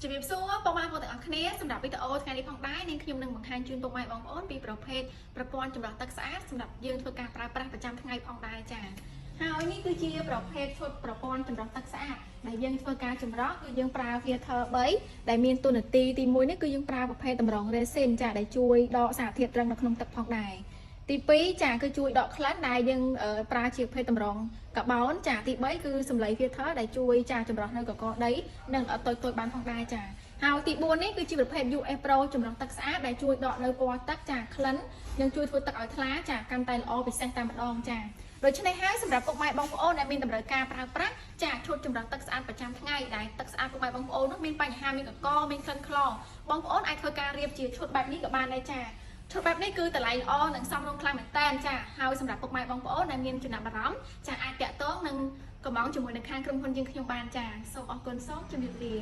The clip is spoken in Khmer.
ជំរាបសួរបងប្អូនទាំងអស់គ្នាសម្រាប់វីដេអូថ្ងៃនេះផងដែរនាងខ្ញុំនឹងបង្ហាញជូនពុកម៉ែបងប្អូនពីប្រភេទប្រព័ន្ធចម្រោះទឹកស្អាតសម្រាប់យើងធ្វើការប្រើប្រាស់ប្រចាំថ្ងៃផងដែរចា៎ហើយនេះគឺជាប្រភេទឈុតប្រព័ន្ធចម្រោះទឹកស្អាតដែលយើងធ្វើការចម្រោះគឺយើងប្រើ filter 3ដែលមានតួនាទីទី1នេះគឺយើងប្រើប្រភេទតម្រង resin ចា៎ដែលជួយដកសារធាតុរឹងនៅក្នុងទឹកផងដែរទី2ចាគឺជួយដកក្លិនដែលយើងប្រើជាប្រភេទតម្រងកាបូនចាទី3គឺសម្លេង filter ដែលជួយចាចម្រោះនៅកកដីនិងអត់តូចបានផងដែរចាហើយទី4នេះគឺជាប្រភេទ UF Pro ចម្រោះទឹកស្អាតដែលជួយដកនៅពណ៌ទឹកចាក្លិននិងជួយធ្វើទឹកឲ្យថ្លាចាកាន់តែល្អពិសេសតែម្ដងចាដូច្នេះហើយសម្រាប់ពុកម៉ែបងប្អូនដែលមានតម្រូវការប្រើប្រាស់ចាឈុតចម្រោះទឹកស្អាតប្រចាំថ្ងៃដែលទឹកស្អាតពុកម៉ែបងប្អូននោះមានបញ្ហាមានកកមានក្លិនខ្លងបងប្អូនអាចធ្វើការរៀបជាឈុតបែបនេះក៏បានដែរចាឈុតបែបនេះគឺតម្លៃល្អនិងសមរម្យខ្លាំងមែនតើចាហើយសម្រាប់ពុកម៉ែបងប្អូនដែលមានចំណាប់អារម្មណ៍ចាអាចតាក់ទងនឹងកម្មង់ជាមួយនឹងខាងក្រុមហ៊ុនយើងខ្ញុំបានចាសូមអរគុណសូមជម្រាបលា